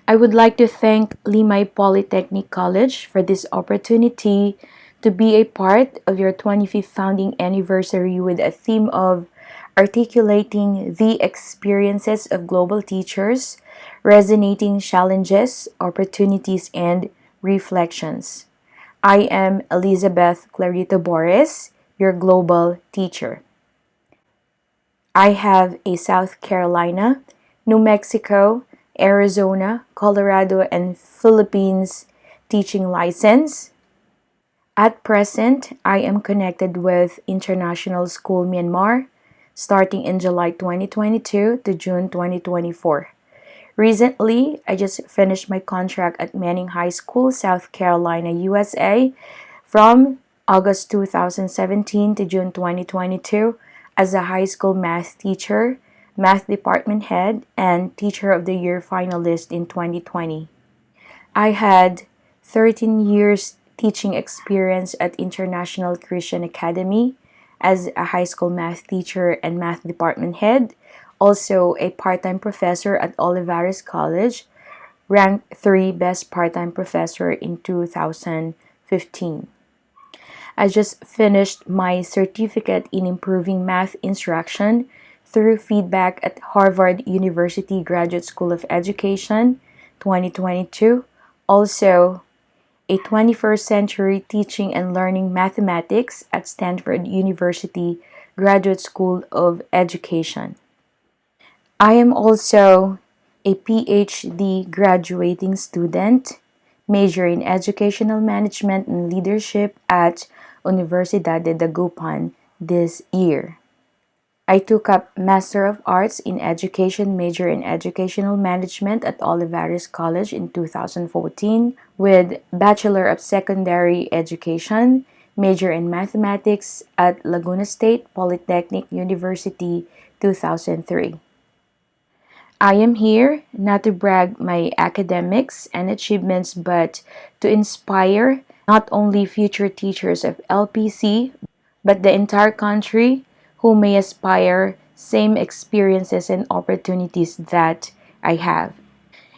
I would like to thank Limay Polytechnic College for this opportunity to be a part of your 25th founding anniversary with a theme of articulating the experiences of global teachers, resonating challenges, opportunities, and reflections. I am Elizabeth Clarito Boris, your global teacher. I have a South Carolina, New Mexico, Arizona, Colorado, and Philippines teaching license. At present, I am connected with International School Myanmar starting in July 2022 to June 2024. Recently, I just finished my contract at Manning High School, South Carolina, USA from August 2017 to June 2022 as a high school math teacher, math department head, and Teacher of the Year finalist in 2020. I had 13 years teaching experience at International Christian Academy as a high school math teacher and math department head, also a part-time professor at Olivares College, ranked 3 best part-time professor in 2015. I just finished my certificate in improving math instruction through feedback at Harvard University Graduate School of Education 2022. Also, a 21st century teaching and learning mathematics at Stanford University Graduate School of Education. I am also a PhD graduating student, major in educational management and leadership at Universidad de Dagupan this year. I took up Master of Arts in Education, major in Educational Management at Olivares College in 2014 with Bachelor of Secondary Education, major in Mathematics at Laguna State Polytechnic University 2003. I am here not to brag my academics and achievements but to inspire not only future teachers of LPC but the entire country who may aspire same experiences and opportunities that I have.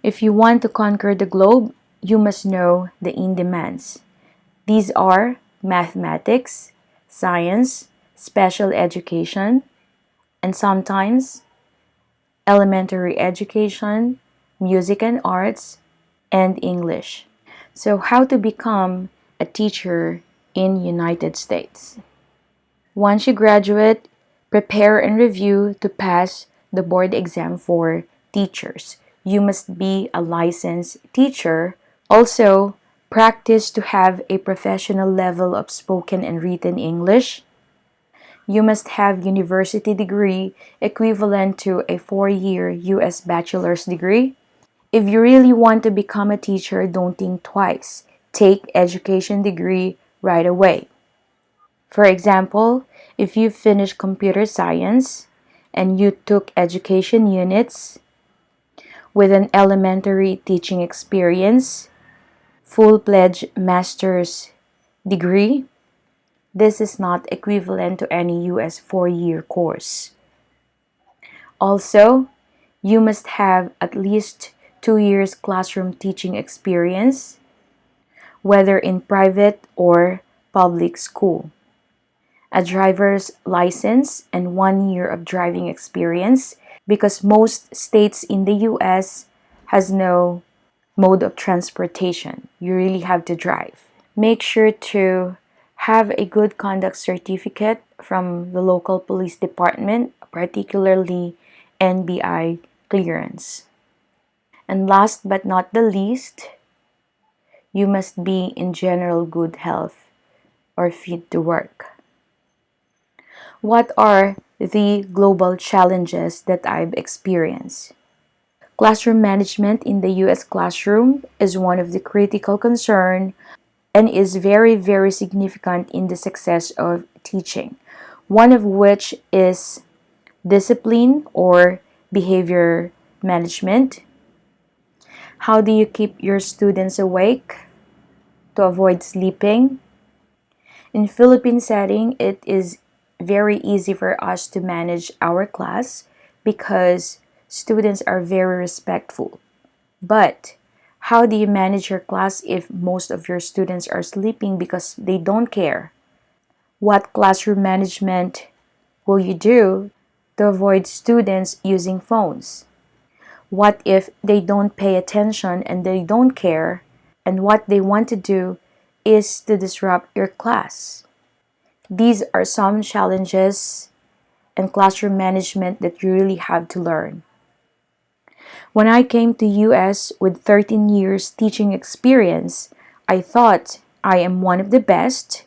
If you want to conquer the globe, you must know the in-demands. These are mathematics, science, special education, and sometimes elementary education, music and arts, and English. So how to become a teacher in United States. Once you graduate, prepare and review to pass the board exam for teachers. You must be a licensed teacher. Also, practice to have a professional level of spoken and written English. You must have university degree equivalent to a 4-year US bachelor's degree. If you really want to become a teacher, don't think twice. Take education degree right away. For example, if you finished computer science and you took education units with an elementary teaching experience, full-fledged master's degree, this is not equivalent to any US 4-year course. Also, you must have at least 2 years classroom teaching experience, whether in private or public school, a driver's license, and 1 year of driving experience because most states in the US has no mode of transportation. You really have to drive. Make sure to have a good conduct certificate from the local police department, particularly NBI clearance. And last but not the least, you must be in general good health or fit to work. What are the global challenges that I've experienced? Classroom management in the US classroom is one of the critical concern and is very, very significant in the success of teaching. One of which is discipline or behavior management. How do you keep your students awake to avoid sleeping? In Philippine setting, it is very easy for us to manage our class because students are very respectful. But How do you manage your class if most of your students are sleeping because they don't care? What classroom management will you do to avoid students using phones? What if they don't pay attention and they don't care, and what they want to do is to disrupt your class? These are some challenges and classroom management that you really have to learn. When I came to US with 13 years teaching experience, I thought I am one of the best,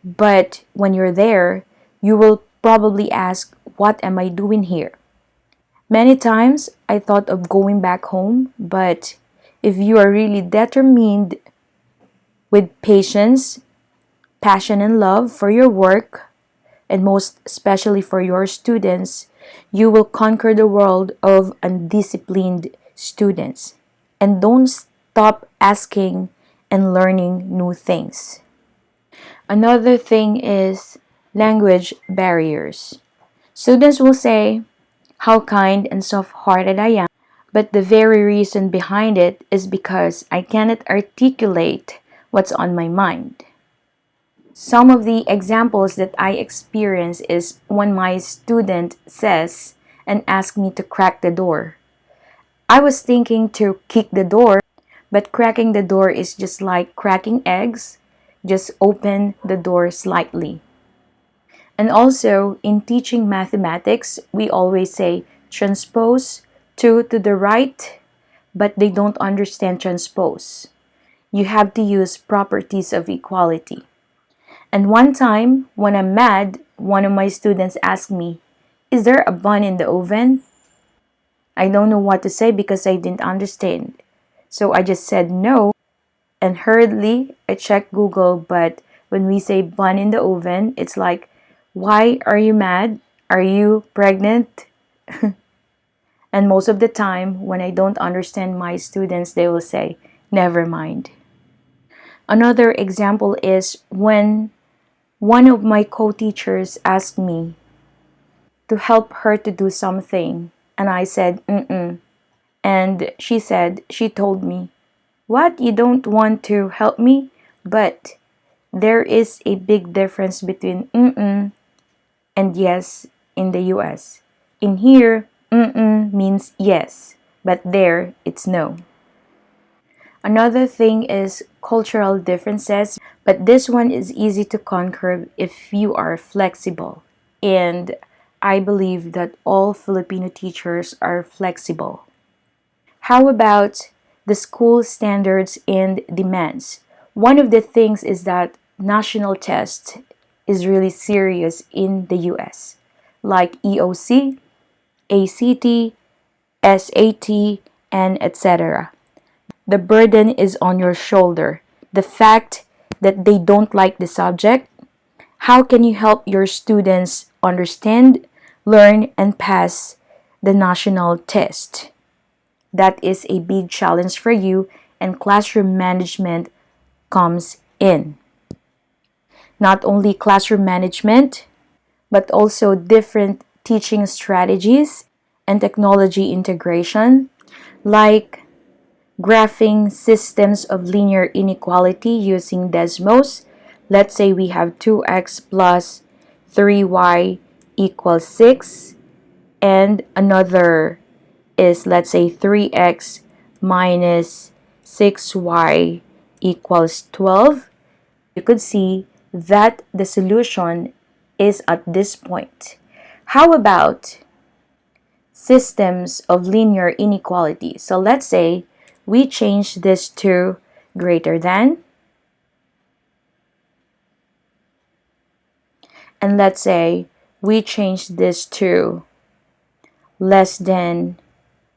but when you're there, you will probably ask, what am I doing here? Many times I thought of going back home, but if you are really determined with patience, passion, and love for your work, and most especially for your students, you will conquer the world of undisciplined students. And don't stop asking and learning new things. Another thing is language barriers. Students will say how kind and soft hearted I am, but the very reason behind it is because I cannot articulate what's on my mind. Some of the examples that I experience is when my student says and asks me to crack the door. I was thinking to kick the door, but cracking the door is just like cracking eggs. Just open the door slightly. And also, in teaching mathematics, we always say transpose 2 to the right, but they don't understand transpose. You have to use properties of equality. And one time, when I'm mad, one of my students asked me, "Is there a bun in the oven?" I don't know what to say because I didn't understand. So I just said no, and hurriedly I checked Google, but when we say bun in the oven, it's like, why are you mad? Are you pregnant? And most of the time, when I don't understand my students, they will say, never mind. Another example is when one of my co-teachers asked me to help her to do something, and I said, mm-mm. And she told me, what, you don't want to help me? But there is a big difference between mm-mm and yes in the US. In here, mm-mm means yes, but there it's no. Another thing is cultural differences, but this one is easy to conquer if you are flexible. And I believe that all Filipino teachers are flexible. How about the school standards and demands? One of the things is that national test is really serious in the US, like EOC, ACT, SAT, and etc. The burden is on your shoulder. The fact that they don't like the subject, how can you help your students understand, learn, and pass the national test? That is a big challenge for you, and classroom management comes in. Not only classroom management, but also different teaching strategies and technology integration, like graphing systems of linear inequality using Desmos. Let's say we have 2x plus 3y equals 6, and another is, let's say, 3x minus 6y equals 12. You could see that the solution is at this point. How about systems of linear inequality? So let's say we change this to greater than, and let's say we change this to less than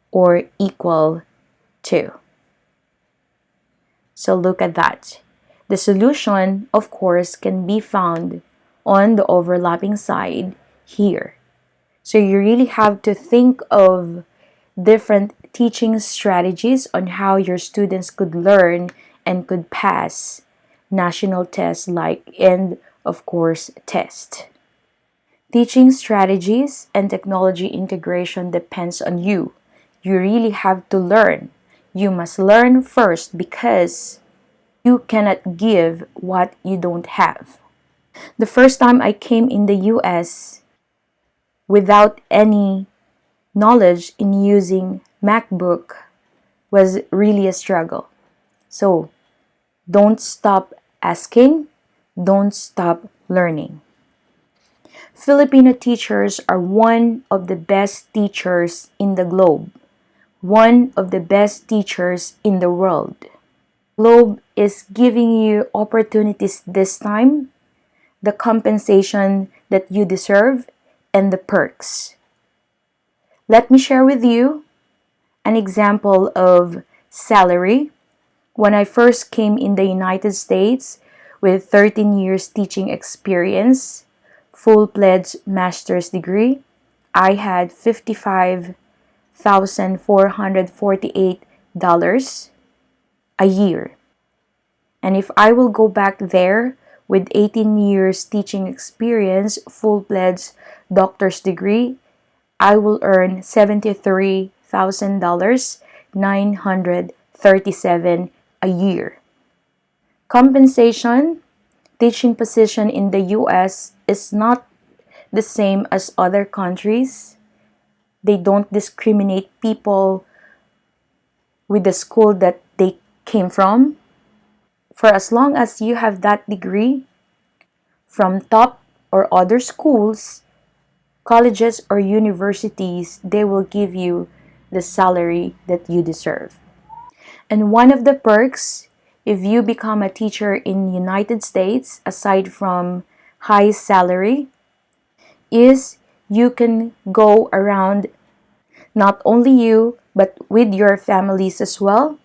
or equal to. So look at that. The solution, of course, can be found on the overlapping side here. So you really have to think of different teaching strategies on how your students could learn and could pass national tests like, and of course, test. Teaching strategies and technology integration depends on you. You really have to learn. You must learn first because you cannot give what you don't have. The first time I came in the US without any knowledge in using MacBook was really a struggle. So don't stop asking, don't stop learning. Filipino teachers are one of the best teachers in the globe, one of the best teachers in the world. Globe is giving you opportunities this time, the compensation that you deserve, and the perks. Let me share with you an example of salary. When I first came in the United States with 13 years teaching experience, full-fledged master's degree, I had $55,448 a year. And if I will go back there with 18 years teaching experience, full-fledged doctor's degree, I will earn $73,937 a year. Compensation, teaching position in the US is not the same as other countries. They don't discriminate people with the school that they came from. For as long as you have that degree from top or other schools, colleges or universities, they will give you the salary that you deserve. And one of the perks, if you become a teacher in United States, aside from high salary, is you can go around, not only you, but with your families as well.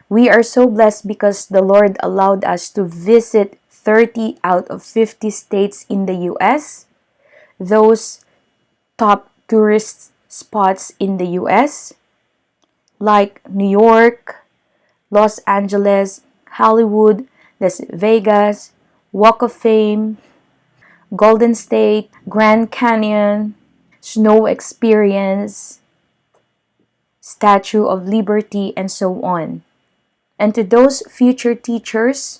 We are so blessed because the Lord allowed us to visit 30 out of 50 states in the US, those top tourist spots in the US, like New York, Los Angeles, Hollywood, Las Vegas, Walk of Fame, Golden State, Grand Canyon, Snow Experience, Statue of Liberty, and so on. And to those future teachers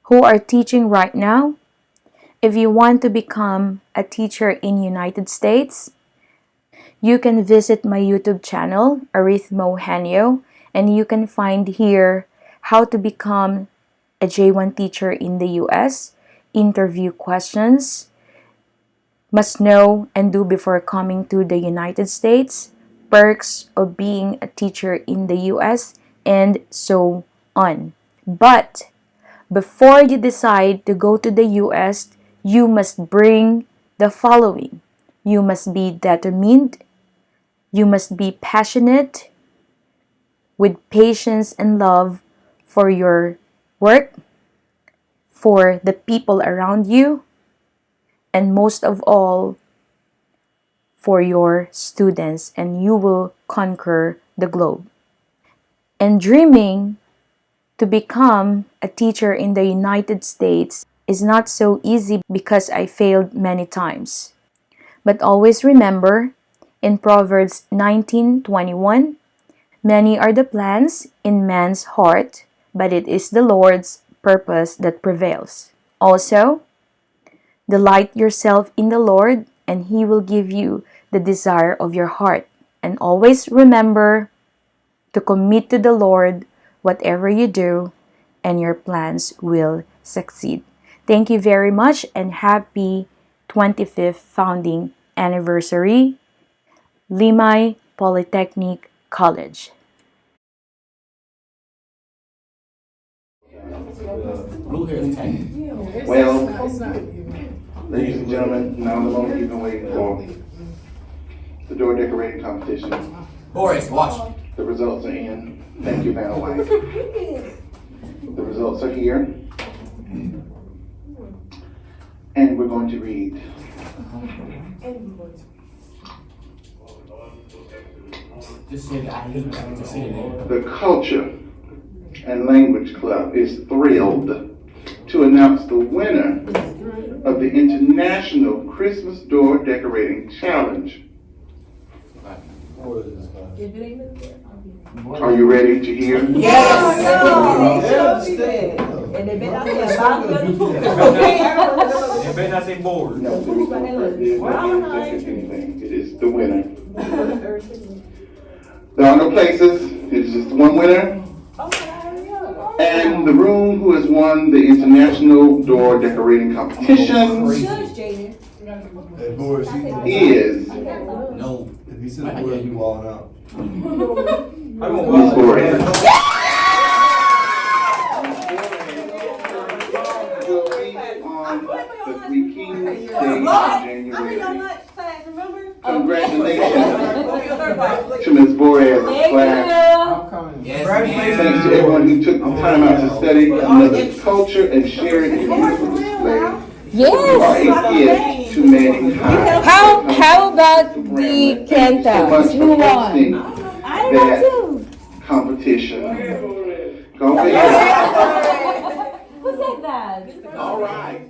who are teaching right now, if you want to become a teacher in United States, you can visit my YouTube channel, Arithmo Hanyo, and you can find here how to become a J1 teacher in the US, interview questions, must know and do before coming to the United States, perks of being a teacher in the US, and so on. But before you decide to go to the US, you must bring the following. You must be determined, you must be passionate, with patience and love for your work, for the people around you, and most of all, for your students, and you will conquer the globe. And dreaming to become a teacher in the United States is not so easy because I failed many times. But always remember, in Proverbs 19:21, many are the plans in man's heart, but it is the Lord's purpose that prevails. Also, delight yourself in the Lord, and He will give you the desire of your heart. And always remember to commit to the Lord whatever you do, and your plans will succeed. Thank you very much, and happy 25th founding anniversary, Limay Polytechnic College. Well, ladies and gentlemen, now the moment you've been waiting for, the door decorating competition. Boris, watch. The results are in. Thank you, Vanna White. The results are here. And we're going to read. Just say the name. Just say the name. The Culture and Language Club is thrilled to announce the winner of the International Christmas Door Decorating Challenge. Are you ready to hear? And they better not say about the They better not say bored. No, there is no first. It is not anything. It is the winner. There are no places. It's just one winner. And the room who has won the International Door Decorating Competition is No. If you said a word, you walling out. Miss Boreas. Will be on the Three Kings stage in January. Congratulations to Ms. Boreas' class. Thanks to everyone who took the time out to study another culture and share it in beautiful display. Yes. It is to mankind. How about the Kenta? Who won? That competition. Go figure. Who said that? All right.